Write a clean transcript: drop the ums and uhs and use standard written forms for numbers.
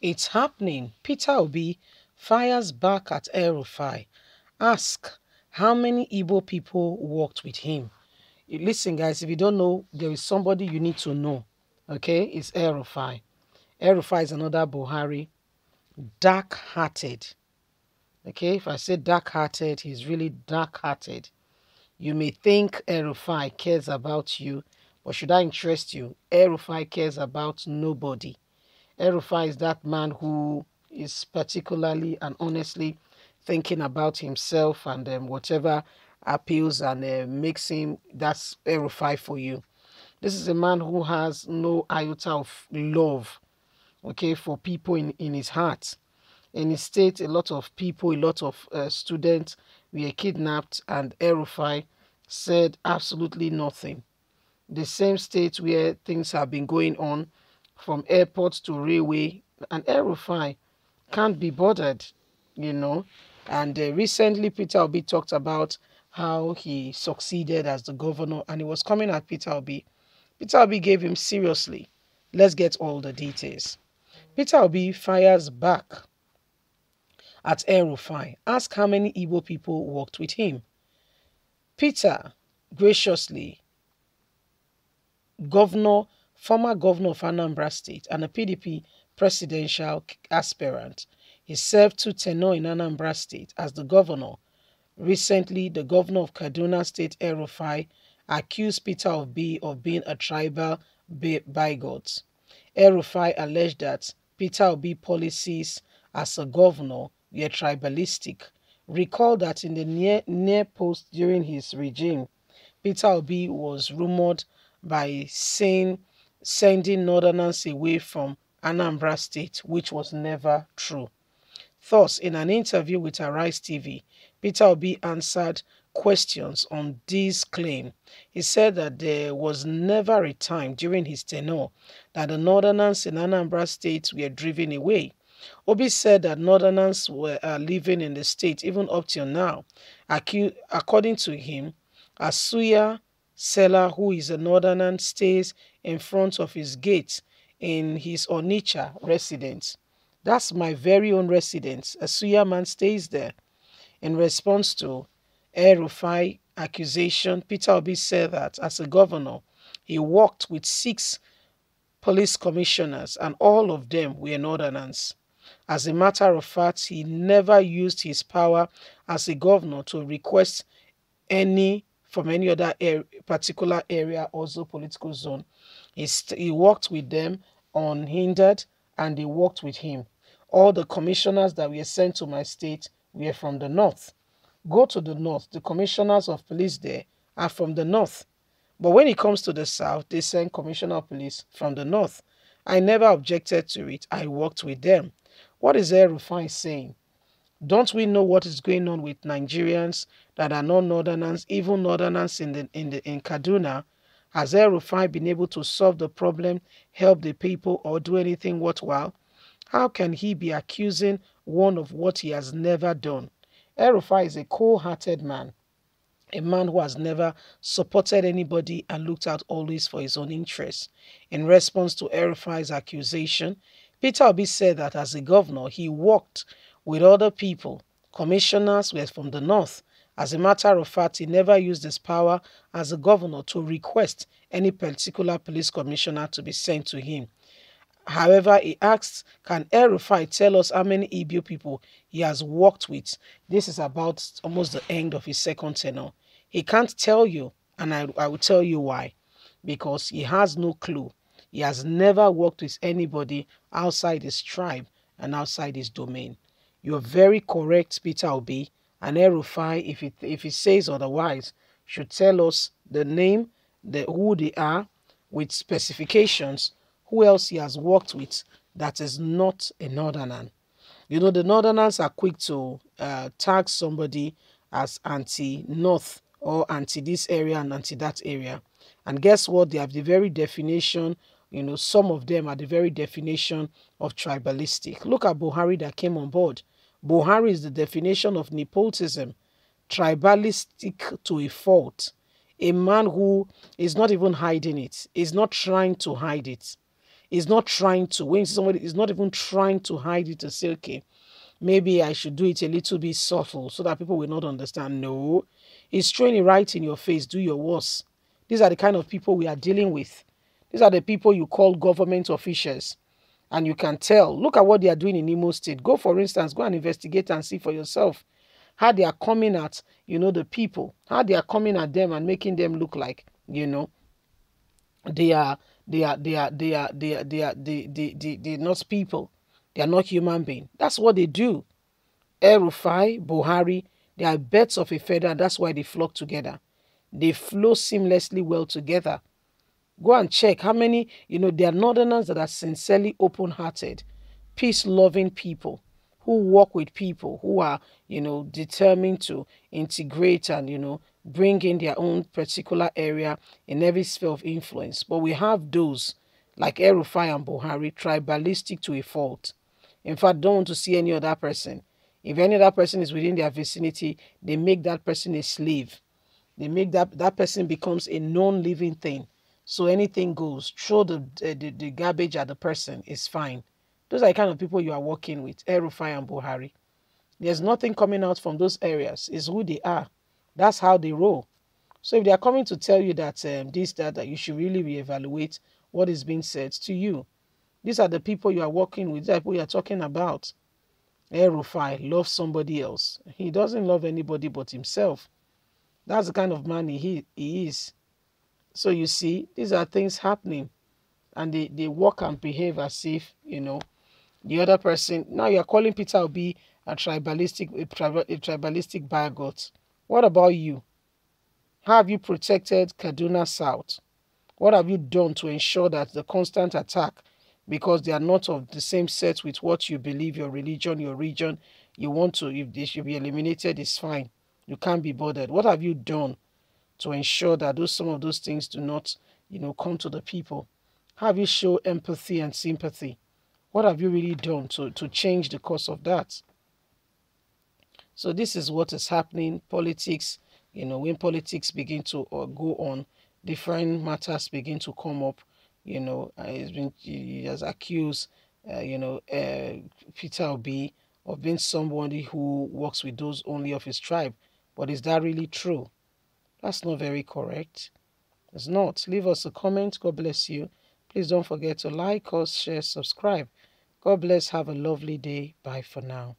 It's happening. Peter Obi fires back at Rafai. Ask how many Igbo people worked with him. Listen, guys, if you don't know, there is somebody you need to know. Okay, it's Rafai. Rafai is another Buhari, dark-hearted. Okay, if I say dark-hearted, he's really dark-hearted. You may think Rafai cares about you, but should I interest you? Rafai cares about nobody. Rafai is that man who is particularly and honestly thinking about himself and whatever appeals and makes him, that's Rafai for you. This is a man who has no iota of love, okay, for people in his heart. In his state, a lot of people, a lot of students were kidnapped, and Rafai said absolutely nothing. The same state where things have been going on, from airport to railway, and Rafai can't be bothered, you know. And recently, Peter Obi talked about how he succeeded as the governor, and he was coming at Peter Obi. Peter Obi gave him seriously. Let's get all the details. Peter Obi fires back at Rafai. Ask how many Igbo people worked with him. Peter graciously, former governor of Anambra State and a PDP presidential aspirant. He served 2 tenures in Anambra State as the governor. Recently, the governor of Kaduna State, Rafai, accused Peter Obi of being a tribal bigot. Rafai alleged that Peter Obi policies as a governor were tribalistic. Recall that in the near post during his regime, Peter Obi was rumored by sending Northerners away from Anambra State, which was never true. Thus, in an interview with Arise TV, Peter Obi answered questions on this claim. He said that there was never a time during his tenure that the Northerners in Anambra State were driven away. Obi said that Northerners were living in the state even up till now. According to him, Asuya seller, who is a Northerner, stays in front of his gate in his Onitsha residence. That's my very own residence. A Suya man stays there. In response to Rafai accusation, Peter Obi said that as a governor, he worked with 6 police commissioners and all of them were Northerners. As a matter of fact, he never used his power as a governor to request any from any other particular area, also political zone. He worked with them unhindered and they worked with him. All the commissioners that were sent to my state were from the north. Go to the north. The commissioners of police there are from the north. But when it comes to the south, they send commissioner of police from the north. I never objected to it. I worked with them. What is Rafai saying? Don't we know what is going on with Nigerians that are not Northerners, even Northerners in Kaduna? Has Rafai been able to solve the problem, help the people, or do anything worthwhile? How can he be accusing one of what he has never done? Rafai is a cold-hearted man, a man who has never supported anybody and looked out always for his own interests. In response to Rafai's accusation, Peter Obi said that as a governor, he worked with other people. Commissioners were from the north. As a matter of fact, he never used his power as a governor to request any particular police commissioner to be sent to him. However, he asked, can Rafai tell us how many Igbo people he has worked with? This is about almost the end of his second tenure. He can't tell you, and I will tell you why. Because he has no clue. He has never worked with anybody outside his tribe and outside his domain. You're very correct, Peter Obi. And Rafai, if he says otherwise, should tell us the name, who they are, with specifications, who else he has worked with that is not a Northerner. You know, the Northerners are quick to tag somebody as anti-North or anti-this area and anti-that area. And guess what? They have the very definition, you know, some of them are the very definition of tribalistic. Look at Buhari that came on board. Buhari is the definition of nepotism, tribalistic to a fault. A man who is not even hiding it, is not trying to hide it. He's not trying to, when somebody is not even trying to hide it to say, okay, maybe I should do it a little bit subtle so that people will not understand. No, he's throwing it right in your face. Do your worst. These are the kind of people we are dealing with. These are the people you call government officials. And you can tell. Look at what they are doing in Imo State. Go, for instance, go and investigate and see for yourself how they are coming at, the people, how they are coming at them and making them look like, they are, they're not people. They are not human beings. That's what they do. Rafai, Buhari, they are birds of a feather, and that's why they flock together. They flow seamlessly well together. Go and check how many, there are northerners that are sincerely open-hearted, peace-loving people who work with people, who are, determined to integrate and, bring in their own particular area in every sphere of influence. But we have those like Rafai and Buhari, tribalistic to a fault. In fact, don't want to see any other person. If any other person is within their vicinity, they make that person a slave. They make that person becomes a non-living thing. So anything goes. Throw the garbage at the person is fine. Those are the kind of people you are working with, Rafai and Buhari. There's nothing coming out from those areas. It's who they are. That's how they roll. So if they are coming to tell you that that you should really reevaluate what is being said to you, these are the people you are working with, the people you are talking about. Rafai loves somebody else. He doesn't love anybody but himself. That's the kind of man he is. So you see, these are things happening. And they work and behave as if, the other person. Now you're calling Peter Obi a tribalistic bigot. What about you? How have you protected Kaduna South? What have you done to ensure that the constant attack, because they are not of the same set with what you believe, your religion, your region, you want to, if they should be eliminated, it's fine. You can't be bothered. What have you done to ensure that some of those things do not, come to the people? How have you shown empathy and sympathy? What have you really done to change the course of that? So this is what is happening. Politics, when politics begin to go on, different matters begin to come up. He has accused, Peter Obi of being somebody who works with those only of his tribe. But is that really true? That's not very correct. It's not. Leave us a comment. God bless you. Please don't forget to like us, share, subscribe. God bless. Have a lovely day. Bye for now.